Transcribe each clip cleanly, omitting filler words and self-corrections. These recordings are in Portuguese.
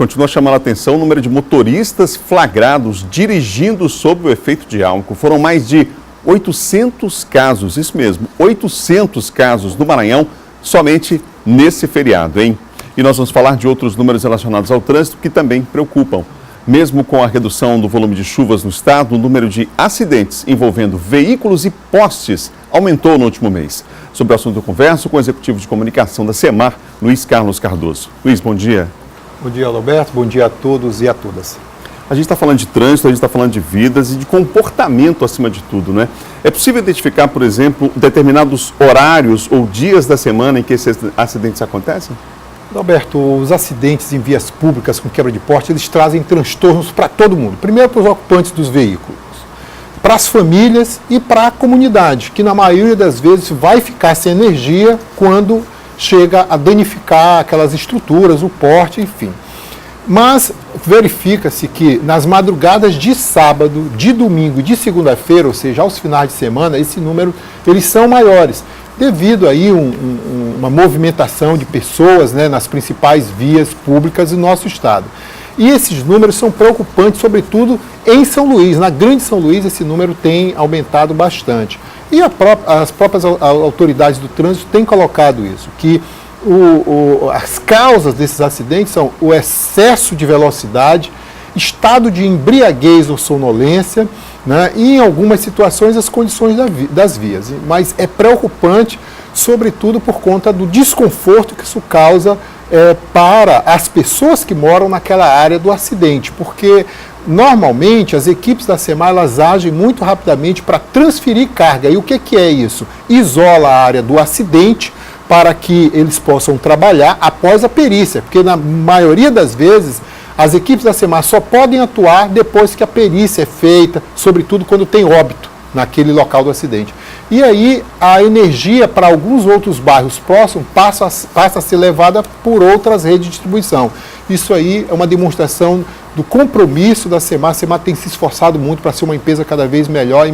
continua chamando a atenção o número de motoristas flagrados dirigindo sob o efeito de álcool. Foram mais de 800 casos, isso mesmo, 800 casos no Maranhão somente nesse feriado, hein? E nós vamos falar de outros números relacionados ao trânsito que também preocupam. Mesmo com a redução do volume de chuvas no estado, o número de acidentes envolvendo veículos e postes aumentou no último mês. Sobre o assunto eu converso com o executivo de comunicação da SEMAR, Luiz Carlos Cardoso. Luiz, bom dia. Bom dia, Roberto. Bom dia a todos e a todas. A gente está falando de trânsito, a gente está falando de vidas e de comportamento acima de tudo, né? É possível identificar, por exemplo, determinados horários ou dias da semana em que esses acidentes acontecem? Roberto, os acidentes em vias públicas com quebra de porte, eles trazem transtornos para todo mundo. Primeiro para os ocupantes dos veículos, para as famílias e para a comunidade, que na maioria das vezes vai ficar sem energia quando chega a danificar aquelas estruturas, o porte, enfim. Mas verifica-se que nas madrugadas de sábado, de domingo e de segunda-feira, ou seja, aos finais de semana, esse número, eles são maiores, devido aí uma movimentação de pessoas, né, nas principais vias públicas do nosso estado. E esses números são preocupantes, sobretudo em São Luís. Na Grande São Luís, esse número tem aumentado bastante. E as próprias autoridades do trânsito têm colocado isso, que as causas desses acidentes são o excesso de velocidade, estado de embriaguez ou sonolência, né, e em algumas situações as condições das vias. Mas é preocupante, sobretudo por conta do desconforto que isso causa para as pessoas que moram naquela área do acidente, porque normalmente as equipes da SEMAR elas agem muito rapidamente para transferir carga. E o que é isso? Isola a área do acidente para que eles possam trabalhar após a perícia, porque na maioria das vezes as equipes da SEMAR só podem atuar depois que a perícia é feita, sobretudo quando tem óbito naquele local do acidente. E aí a energia para alguns outros bairros próximos passa a ser levada por outras redes de distribuição. Isso aí é uma demonstração do compromisso da SEMAR. A SEMAR tem se esforçado muito para ser uma empresa cada vez melhor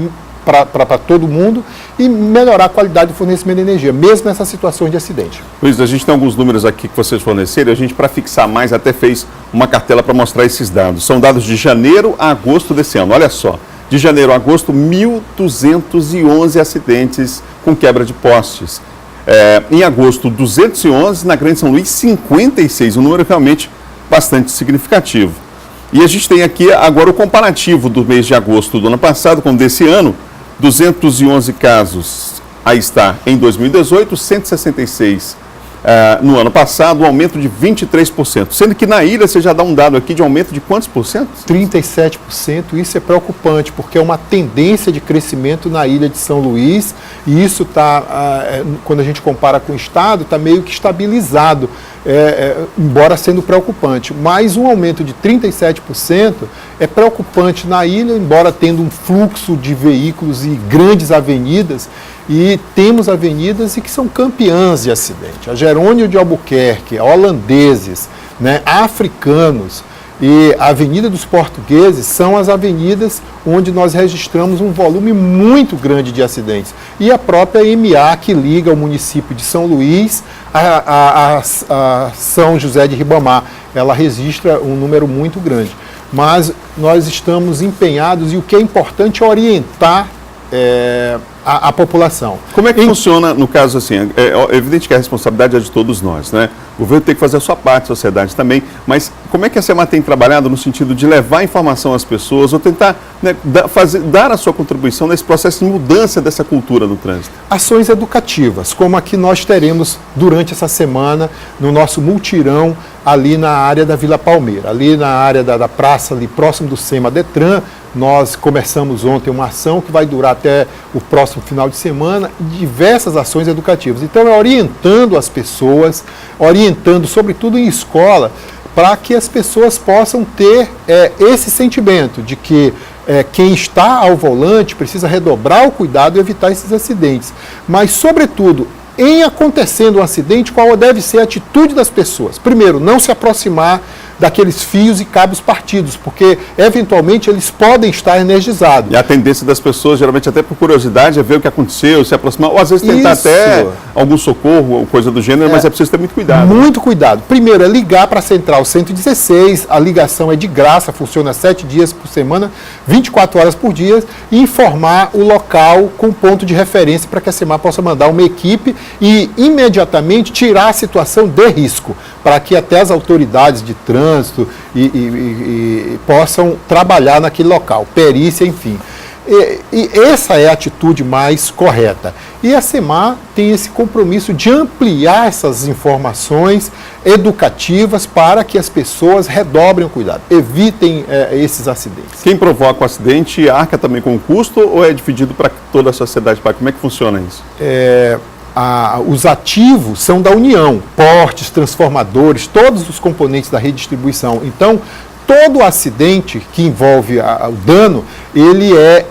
para todo mundo e melhorar a qualidade do fornecimento de energia, mesmo nessas situações de acidente. Luiz, a gente tem alguns números aqui que vocês forneceram, a gente, para fixar mais, até fez uma cartela para mostrar esses dados. São dados de janeiro a agosto desse ano, olha só. De janeiro a agosto, 1.211 acidentes com quebra de postes. Em agosto, 211, na Grande São Luís, 56, um número realmente bastante significativo. E a gente tem aqui agora o comparativo do mês de agosto do ano passado com desse ano, 211 casos, aí está, em 2018, 166 no ano passado, um aumento de 23%. Sendo que na ilha você já dá um dado aqui de aumento de quantos por cento? 37%. Isso é preocupante, porque é uma tendência de crescimento na ilha de São Luís, e isso está, quando a gente compara com o estado, está meio que estabilizado, embora sendo preocupante. Mas um aumento de 37% é preocupante na ilha, embora tendo um fluxo de veículos e grandes avenidas, e temos avenidas que são campeãs de acidente. A Jerônimo de Albuquerque, a Holandeses, né, Africanos e a Avenida dos Portugueses são as avenidas onde nós registramos um volume muito grande de acidentes. E a própria MA, que liga o município de São Luís a São José de Ribamar, ela registra um número muito grande. Mas nós estamos empenhados e o que é importante é orientar a população. Como é que funciona, no caso assim, é evidente que a responsabilidade é de todos nós, né? O governo tem que fazer a sua parte, a sociedade também, mas como é que a SEMAR tem trabalhado no sentido de levar informação às pessoas ou tentar, né, dar a sua contribuição nesse processo de mudança dessa cultura do trânsito? Ações educativas, como a que nós teremos durante essa semana no nosso multirão ali na área da Vila Palmeira, ali na área da praça, ali próximo do SEMA Detran. Nós começamos ontem uma ação que vai durar até o próximo final de semana, diversas ações educativas. Então, é orientando as pessoas, orientando, sobretudo em escola, para que as pessoas possam ter esse sentimento de que quem está ao volante precisa redobrar o cuidado e evitar esses acidentes. Mas, sobretudo, em acontecendo um acidente, qual deve ser a atitude das pessoas? Primeiro, não se aproximar daqueles fios e cabos partidos, porque eventualmente eles podem estar energizados. E a tendência das pessoas, geralmente até por curiosidade, é ver o que aconteceu, se aproximar, ou às vezes tentar até algum socorro ou coisa do gênero, mas é preciso ter muito cuidado. Muito cuidado. Primeiro é ligar para a Central 116, a ligação é de graça, funciona 7 dias por semana, 24 horas por dia, e informar o local com ponto de referência para que a SEMAR possa mandar uma equipe e imediatamente tirar a situação de risco, para que até as autoridades de trânsito possam trabalhar naquele local, perícia, enfim. E essa é a atitude mais correta. E a SEMAR tem esse compromisso de ampliar essas informações educativas para que as pessoas redobrem o cuidado, evitem esses acidentes. Quem provoca o acidente arca também com o custo ou é dividido para toda a sociedade? Como é que funciona isso? Os ativos são da União, portes, transformadores, todos os componentes da rede de distribuição. Então, todo acidente que envolve o dano, ele é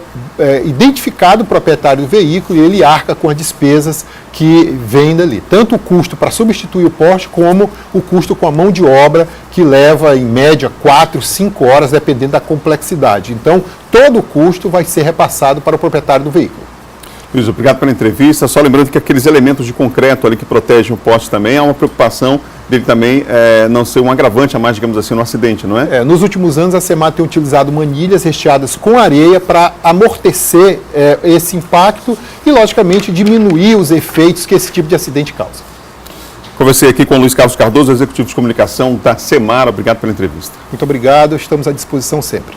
identificado o proprietário do veículo e ele arca com as despesas que vêm dali. Tanto o custo para substituir o poste, como o custo com a mão de obra, que leva, em média, 4, 5 horas, dependendo da complexidade. Então, todo o custo vai ser repassado para o proprietário do veículo. Luiz, obrigado pela entrevista. Só lembrando que aqueles elementos de concreto ali que protegem o poste também, há uma preocupação dele também não ser um agravante a mais, digamos assim, no acidente, não é? Nos últimos anos, a SEMAR tem utilizado manilhas recheadas com areia para amortecer esse impacto e, logicamente, diminuir os efeitos que esse tipo de acidente causa. Conversei aqui com o Luiz Carlos Cardoso, executivo de comunicação da SEMAR. Obrigado pela entrevista. Muito obrigado, estamos à disposição sempre.